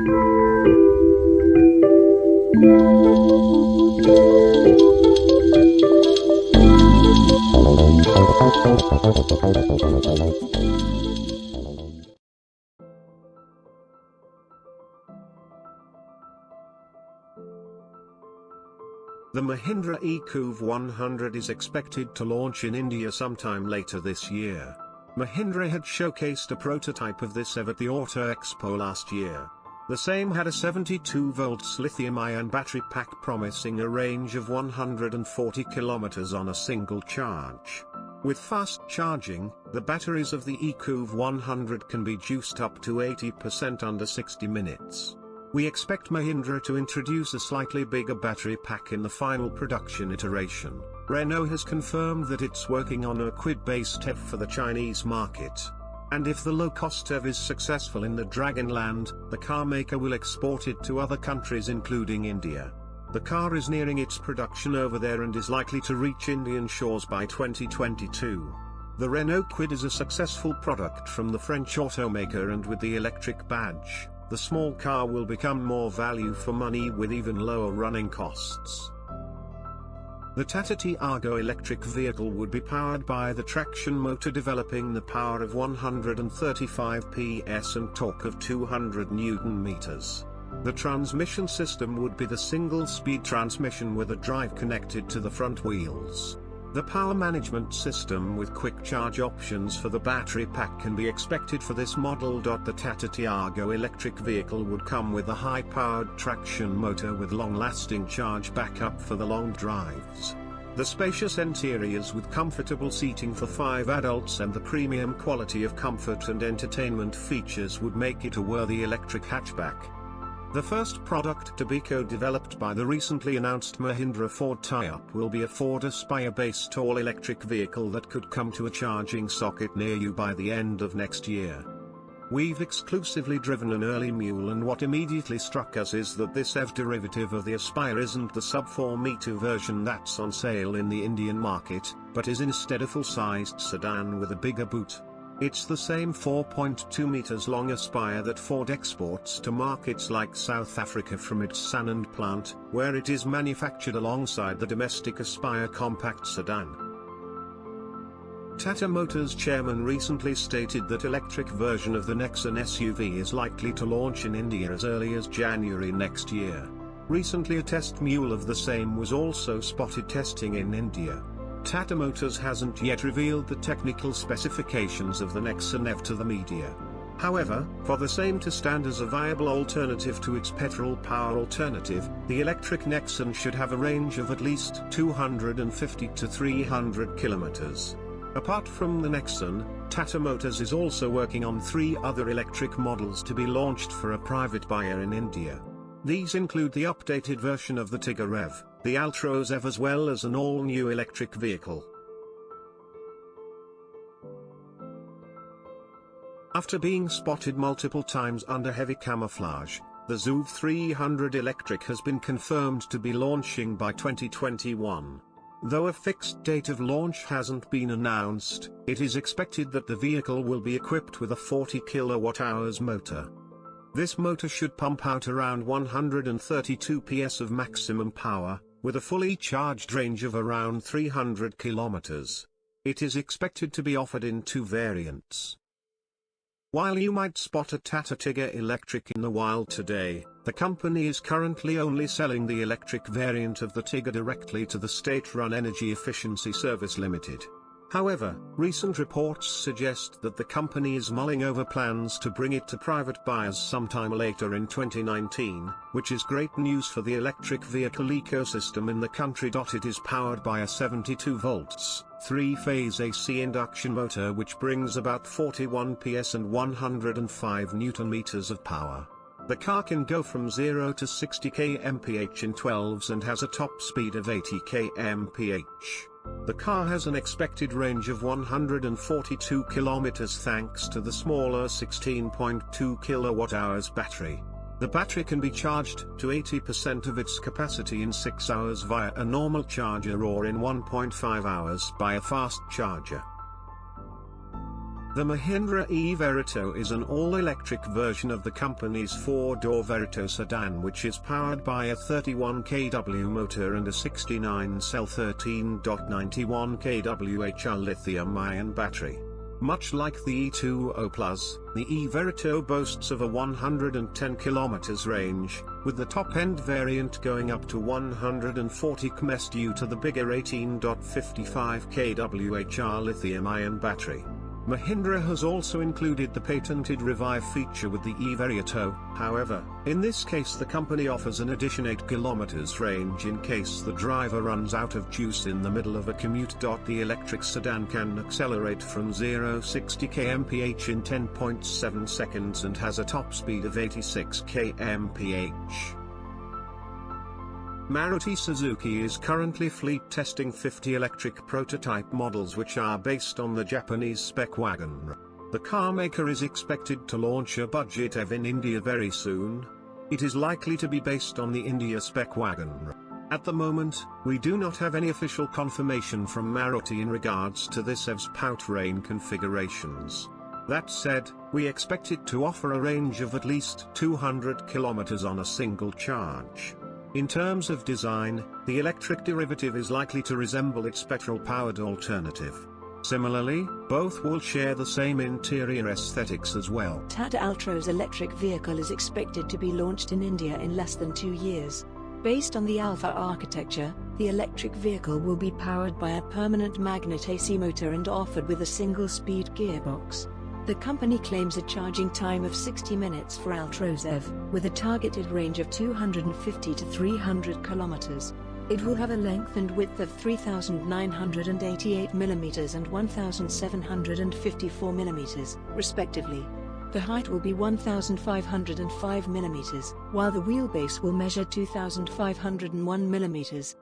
The Mahindra EQV100 is expected to launch in India sometime later this year. Mahindra had showcased a prototype of this EV at the Auto Expo last year. The same had a 72V lithium-ion battery pack promising a range of 140 km on a single charge. With fast charging, the batteries of the EQV100 can be juiced up to 80% under 60 minutes. We expect Mahindra to introduce a slightly bigger battery pack in the final production iteration. Renault has confirmed that it's working on a Kwid-based EV for the Chinese market. And if the low-cost EV is successful in the Dragonland, the carmaker will export it to other countries including India. The car is nearing its production over there and is likely to reach Indian shores by 2022. The Renault Kwid is a successful product from the French automaker, and with the electric badge, the small car will become more value for money with even lower running costs. The Tata Tiago electric vehicle would be powered by the traction motor developing the power of 135 PS and torque of 200 Nm. The transmission system would be the single-speed transmission with a drive connected to the front wheels. The power management system with quick charge options for the battery pack can be expected for this model. The Tata Tiago electric vehicle would come with a high-powered traction motor with long-lasting charge backup for the long drives. The spacious interiors with comfortable seating for 5 adults and the premium quality of comfort and entertainment features would make it a worthy electric hatchback. The first product to be co-developed by the recently announced Mahindra-Ford tie-up will be a Ford Aspire-based all-electric vehicle that could come to a charging socket near you by the end of next year. We've exclusively driven an early mule, and what immediately struck us is that this EV derivative of the Aspire isn't the sub-4 meter version that's on sale in the Indian market, but is instead a full-sized sedan with a bigger boot. It's the same 4.2 meters long Aspire that Ford exports to markets like South Africa from its Sanand plant, where it is manufactured alongside the domestic Aspire compact sedan. Tata Motors chairman recently stated that electric version of the Nexon SUV is likely to launch in India as early as January next year. Recently a test mule of the same was also spotted testing in India. Tata Motors hasn't yet revealed the technical specifications of the Nexon EV to the media. However, for the same to stand as a viable alternative to its petrol power alternative, the electric Nexon should have a range of at least 250 to 300 kilometers. Apart from the Nexon, Tata Motors is also working on 3 other electric models to be launched for a private buyer in India. These include the updated version of the Tigor EV, the Altros EV, as well as an all-new electric vehicle. After being spotted multiple times under heavy camouflage, the XUV300 Electric has been confirmed to be launching by 2021. Though a fixed date of launch hasn't been announced, it is expected that the vehicle will be equipped with a 40 kWh motor. This motor should pump out around 132 PS of maximum power, with a fully charged range of around 300 km. It is expected to be offered in 2 variants. While you might spot a Tata Tigor Electric in the wild today, the company is currently only selling the electric variant of the Tigor directly to the state-run Energy Efficiency Service Limited. However, recent reports suggest that the company is mulling over plans to bring it to private buyers sometime later in 2019, which is great news for the electric vehicle ecosystem in the country. It is powered by a 72V, 3-phase AC induction motor which brings about 41 PS and 105 Nm of power. The car can go from 0 to 60 km/h in 12s and has a top speed of 80 km/h. The car has an expected range of 142 km thanks to the smaller 16.2 kWh battery. The battery can be charged to 80% of its capacity in 6 hours via a normal charger or in 1.5 hours by a fast charger. The Mahindra E Verito is an all-electric version of the company's four-door Verito sedan, which is powered by a 31 kW motor and a 69-cell 13.91 kWh lithium-ion battery. Much like the E20 Plus, the E Verito boasts of a 110 km range, with the top-end variant going up to 140 km due to the bigger 18.55 kWh lithium-ion battery. Mahindra has also included the patented Revive feature with the E Verito. However, in this case the company offers an additional 8 km range in case the driver runs out of juice in the middle of a commute. The electric sedan can accelerate from 0-60 km/h in 10.7 seconds and has a top speed of 86 km/h. Maruti Suzuki is currently fleet testing 50 electric prototype models which are based on the Japanese-spec WagonR. The carmaker is expected to launch a budget EV in India very soon. It is likely to be based on the India-spec WagonR. At the moment, we do not have any official confirmation from Maruti in regards to this EV's powertrain configurations. That said, we expect it to offer a range of at least 200 km on a single charge. In terms of design, the electric derivative is likely to resemble its petrol-powered alternative. Similarly, both will share the same interior aesthetics as well. Tata Altroz electric vehicle is expected to be launched in India in less than 2 years. Based on the ALFA architecture, the electric vehicle will be powered by a permanent magnet AC motor and offered with a single-speed gearbox. The company claims a charging time of 60 minutes for Altroz EV, with a targeted range of 250 to 300 km. It will have a length and width of 3,988 mm and 1,754 mm, respectively. The height will be 1,505 mm, while the wheelbase will measure 2,501 mm.